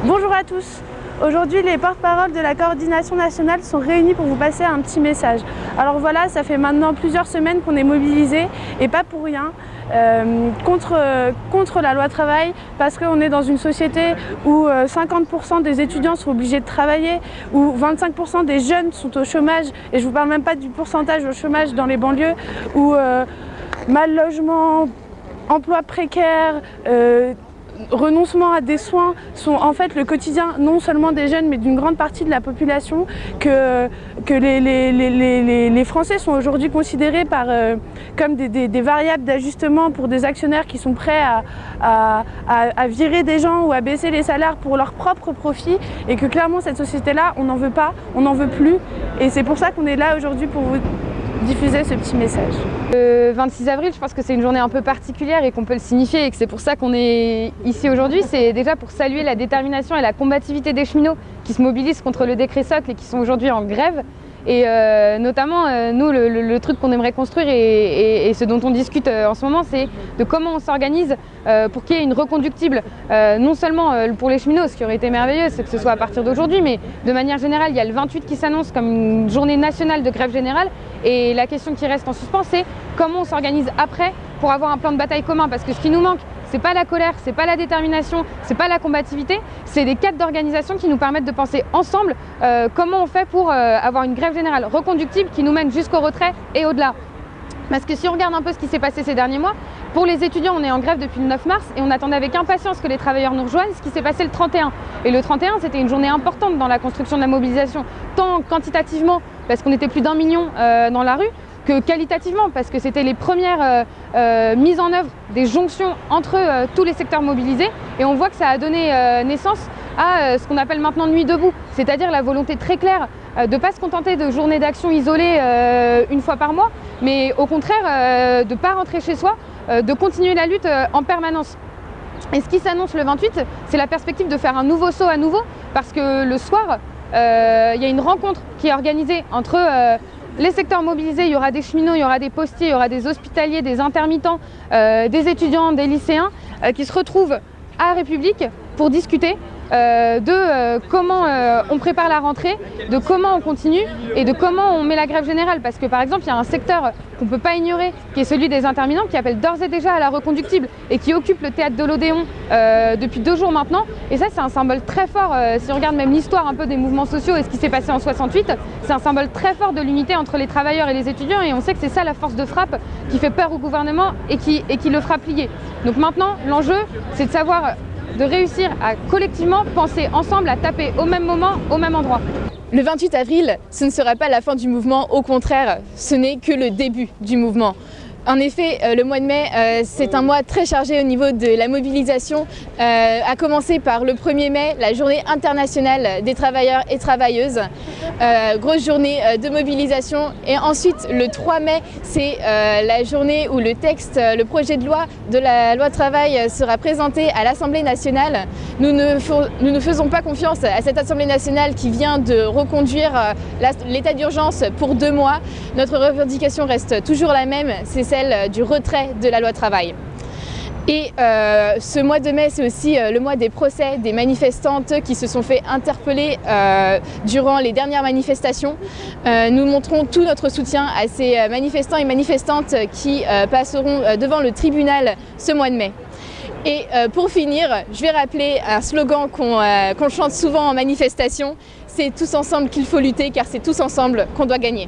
Bonjour à tous. Aujourd'hui, les porte-paroles de la coordination nationale sont réunis pour vous passer un petit message. Alors voilà, ça fait maintenant plusieurs semaines qu'on est mobilisés et pas pour rien contre la loi travail, parce qu'on est dans une société où 50% des étudiants sont obligés de travailler, où 25% des jeunes sont au chômage, et je vous parle même pas du pourcentage au chômage dans les banlieues, où mal logement, emploi précaire, renoncement à des soins sont en fait le quotidien non seulement des jeunes mais d'une grande partie de la population, que les Français sont aujourd'hui considérés comme des variables d'ajustement pour des actionnaires qui sont prêts à virer des gens ou à baisser les salaires pour leur propre profit, et que clairement cette société-là, on n'en veut pas, on n'en veut plus, et c'est pour ça qu'on est là aujourd'hui pour vous diffuser ce petit message. Le 26 avril, je pense que c'est une journée un peu particulière et qu'on peut le signifier, et que c'est pour ça qu'on est ici aujourd'hui. C'est déjà pour saluer la détermination et la combativité des cheminots qui se mobilisent contre le décret socle et qui sont aujourd'hui en grève. Et notamment, nous, le truc qu'on aimerait construire et ce dont on discute en ce moment, c'est de comment on s'organise pour qu'il y ait une reconductible, non seulement pour les cheminots, ce qui aurait été merveilleux, c'est que ce soit à partir d'aujourd'hui, mais de manière générale, il y a le 28 qui s'annonce comme une journée nationale de grève générale. Et la question qui reste en suspens, c'est comment on s'organise après pour avoir un plan de bataille commun. Parce que ce qui nous manque, c'est pas la colère, c'est pas la détermination, c'est pas la combativité, c'est des cadres d'organisation qui nous permettent de penser ensemble comment on fait pour avoir une grève générale reconductible qui nous mène jusqu'au retrait et au-delà. Parce que si on regarde un peu ce qui s'est passé ces derniers mois, pour les étudiants, on est en grève depuis le 9 mars et on attendait avec impatience que les travailleurs nous rejoignent, ce qui s'est passé le 31. Et le 31, c'était une journée importante dans la construction de la mobilisation, tant quantitativement, parce qu'on était plus d'1 million dans la rue, que qualitativement, parce que c'était les premières mises en œuvre des jonctions entre tous les secteurs mobilisés. Et on voit que ça a donné naissance à ce qu'on appelle maintenant Nuit debout, c'est-à-dire la volonté très claire de ne pas se contenter de journées d'action isolées une fois par mois, mais au contraire de ne pas rentrer chez soi, de continuer la lutte en permanence. Et ce qui s'annonce le 28, c'est la perspective de faire un nouveau saut à nouveau, parce que le soir, il y a une rencontre qui est organisée entre les secteurs mobilisés. Il y aura des cheminots, il y aura des postiers, il y aura des hospitaliers, des intermittents, des étudiants, des lycéens qui se retrouvent à République pour discuter de comment on prépare la rentrée, de comment on continue et de comment on met la grève générale. Parce que par exemple, il y a un secteur qu'on ne peut pas ignorer, qui est celui des intermittents, qui appelle d'ores et déjà à la reconductible et qui occupe le théâtre de l'Odéon depuis 2 jours maintenant. Et ça, c'est un symbole très fort, si on regarde même l'histoire un peu des mouvements sociaux et ce qui s'est passé en 68, c'est un symbole très fort de l'unité entre les travailleurs et les étudiants, et on sait que c'est ça la force de frappe qui fait peur au gouvernement et qui le fera plier. Donc maintenant, l'enjeu, c'est de savoir, de réussir à collectivement penser ensemble, à taper au même moment, au même endroit. Le 28 avril, ce ne sera pas la fin du mouvement, au contraire, ce n'est que le début du mouvement. En effet, le mois de mai, c'est un mois très chargé au niveau de la mobilisation, à commencer par le 1er mai, la journée internationale des travailleurs et travailleuses, grosse journée de mobilisation. Et ensuite, le 3 mai, c'est la journée où le projet de loi de la loi travail sera présenté à l'Assemblée nationale. Nous ne faisons pas confiance à cette Assemblée nationale qui vient de reconduire l'état d'urgence pour 2 mois. Notre revendication reste toujours la même, c'est celle du retrait de la loi travail. Et ce mois de mai, c'est aussi le mois des procès des manifestantes qui se sont fait interpeller durant les dernières manifestations. Nous montrons tout notre soutien à ces manifestants et manifestantes qui passeront devant le tribunal ce mois de mai. Et pour finir, je vais rappeler un slogan qu'on chante souvent en manifestation, c'est tous ensemble qu'il faut lutter, car c'est tous ensemble qu'on doit gagner.